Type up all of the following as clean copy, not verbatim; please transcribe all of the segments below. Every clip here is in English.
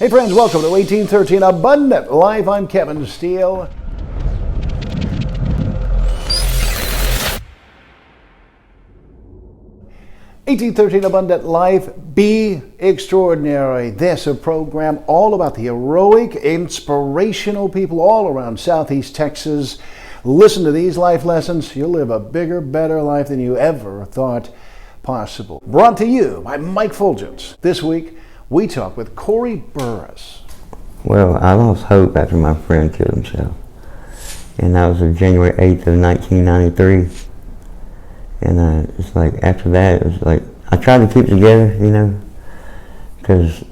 Hey friends, welcome to 1813 Abundant Life. I'm Kevin Steele. "1813 Abundant Life, Be Extraordinary." This is a program all about the heroic, inspirational people all around Southeast Texas. Listen to these life lessons. You'll live a bigger, better life than you ever thought possible. Brought to you by Mike Fulgence. This week, we talk with Korey Burris. Well, I lost hope after my friend killed himself. And that was on January 8th of 1993. And it's like, after that, it was like, I tried to keep it together, because,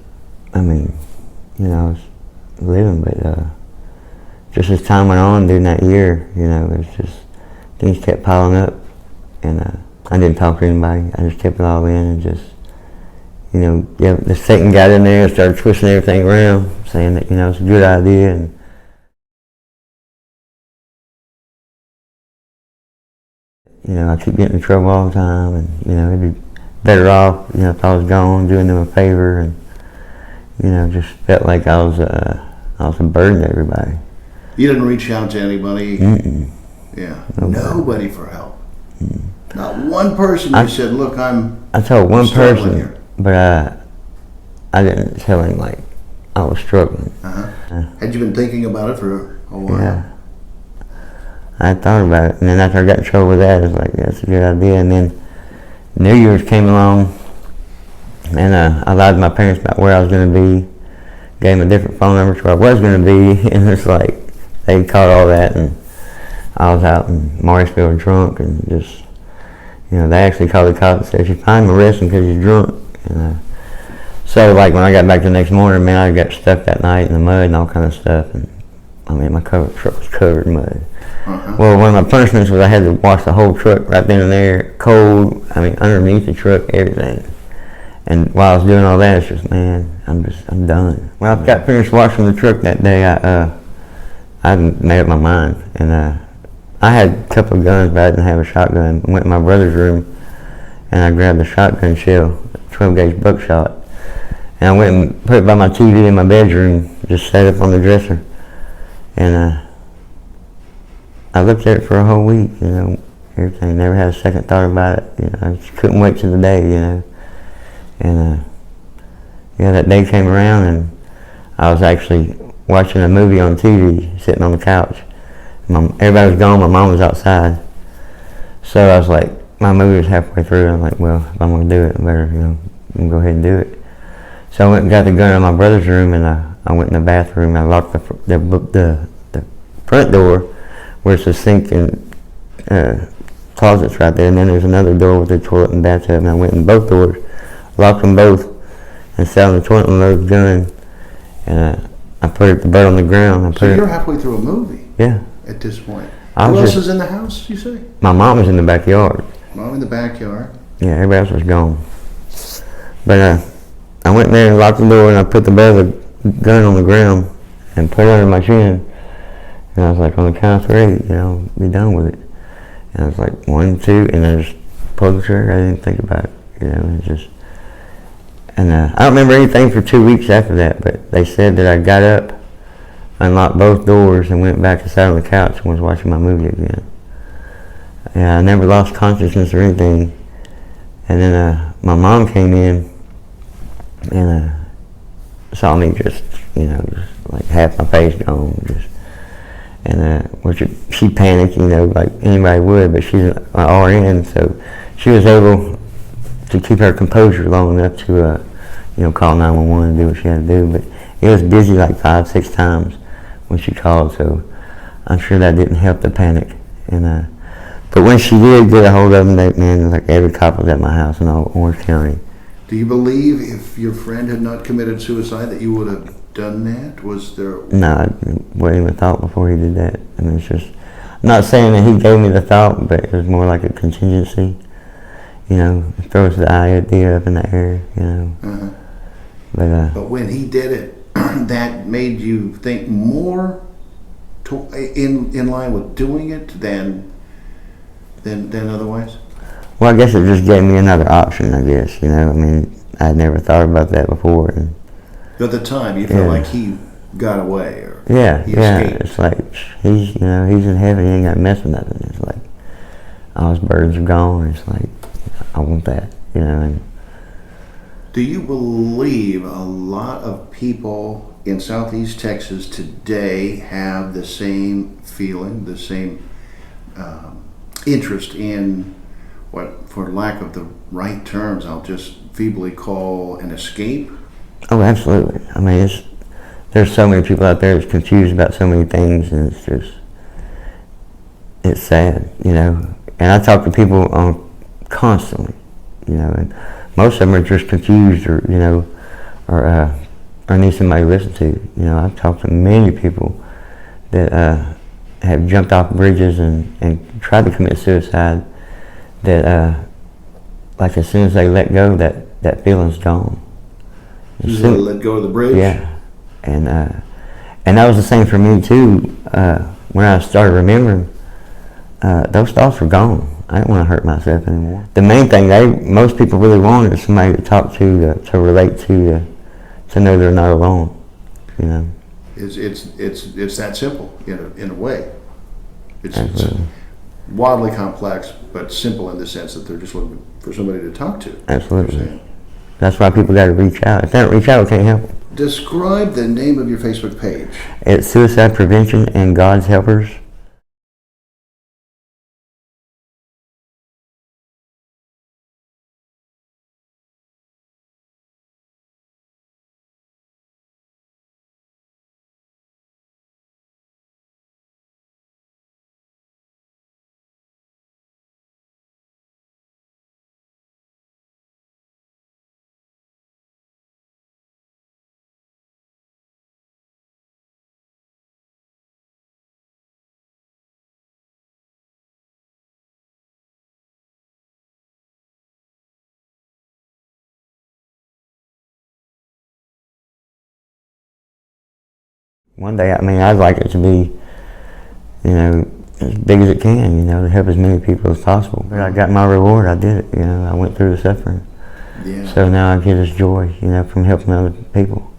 I was living, but just as time went on during that year, it was just, things kept piling up, and I didn't talk to anybody. I just kept it all in and just, the Satan got in there and started twisting everything around, saying that, it's a good idea, and I keep getting in trouble all the time, and, it'd be better off, if I was gone, doing them a favor, and, just felt like I was a burden to everybody. You didn't reach out to anybody? Mm-mm. Yeah. Nobody for help? Mm. Not one person who said, look, I told one person here. But I didn't tell him, like, I was struggling. Had you been thinking about it for a while? Yeah. I thought about it, and then after I got in trouble with that, I was like, that's a good idea. And then New Year's came along, and I lied to my parents about where I was going to be, gave them a different phone number to where I was going to be, and it's like, they caught all that, and I was out in Morrisville drunk, and just, they actually called the cops and said, if you find him, arrest him because he's drunk. And so, like, when I got back the next morning, man, I got stuck that night in the mud and all kind of stuff, and my truck was covered in mud. Well, one of my punishments was I had to wash the whole truck right then and there, cold, underneath the truck, everything. And while I was doing all that, it's just, man, I'm done. When I got finished washing the truck that day, I made up my mind, and I had a couple of guns, but I didn't have a shotgun. I went in my brother's room, and I grabbed a shotgun shell, 12 gauge buckshot, and I went and put it by my TV in my bedroom, just set it up on the dresser, and I looked at it for a whole week, everything. Never had a second thought about it. I just couldn't wait till the day, and that day came around, and I was actually watching a movie on TV, sitting on the couch. Everybody was gone, my mom was outside. So I was like, my movie was halfway through, I was like, well, if I'm going to do it, I better, go ahead and do it. So I went and got the gun in my brother's room, and I went in the bathroom, and I locked the front door, where it's a sink and closets right there, and then there's another door with a toilet and bathtub, and I went in both doors, locked them both, and sat on the toilet and loaded the gun, and I put the butt on the ground. So you're halfway through a movie? Yeah. At this point. Who else is in the house, you say? My mom was in the backyard. Mom in the backyard? Yeah, everybody else was gone. But I went in there and locked the door, and I put the butt of the gun on the ground and put it under my chin. And I was like, on the count of 3, be done with it. And I was like, 1, 2, and I just pulled the trigger. I didn't think about it, it just. And I don't remember anything for 2 weeks after that, but they said that I got up, unlocked both doors, and went back and sat on the couch and was watching my movie again. Yeah, I never lost consciousness or anything. And then my mom came in and saw me just like half my face gone, which she panicked, like anybody would, but she's an RN, so she was able to keep her composure long enough to, call 911 and do what she had to do. But it was busy like 5, 6 times when she called, so I'm sure that didn't help the panic. And but when she did get a hold of them, like every cop was at my house in all Orange County. Do you believe if your friend had not committed suicide that you would have done that? Was there? No, I wouldn't even thought before he did that. It's just, I'm not saying that he gave me the thought, but it was more like a contingency. Throws the idea up in the air, But when he did it, that made you think more in line with doing it than otherwise? Well, I guess it just gave me another option, I guess, I'd never thought about that before. But at the time, you felt like he got away, or he escaped. It's like he's in heaven. He ain't got to mess with nothing. It's like all his burdens are gone. It's like I want that, And do you believe a lot of people in Southeast Texas today have the same feeling, the same interest in what, for lack of the right terms, I'll just feebly call an escape? Oh, absolutely. I mean, there's so many people out there that's confused about so many things, and it's sad, And I talk to people constantly, and most of them are just confused, or need somebody to listen to. I've talked to many people that have jumped off bridges and tried to commit suicide. That like as soon as they let go, that feeling's gone. As soon as they let go of the bridge? Yeah. And that was the same for me too. When I started remembering, those thoughts were gone. I didn't want to hurt myself anymore. The main thing most people really want is somebody to talk to relate to know they're not alone. It's that simple in a way. It's wildly complex, but simple in the sense that they're just looking for somebody to talk to. Absolutely. That's why people got to reach out. If they don't reach out, we can't help them. Describe the name of your Facebook page. It's Suicide Prevention and God's Helpers. One day, I'd like it to be, as big as it can, to help as many people as possible. But I got my reward. I did it. I went through the suffering. Yeah. So now I get this joy, from helping other people.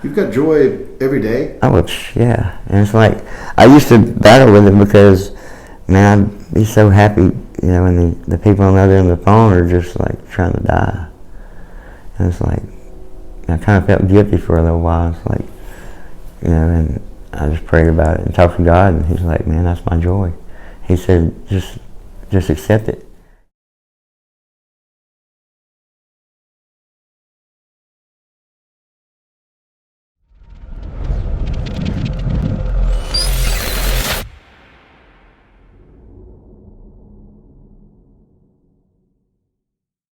You've got joy every day? Oh, yeah. And it's like, I used to battle with it because, man, I'd be so happy, and the people on the other end of the phone are just like trying to die. And it's like, I kind of felt guilty for a little while. It's like, and I just prayed about it and talked to God, and He's like, man, that's my joy. He said, just accept it.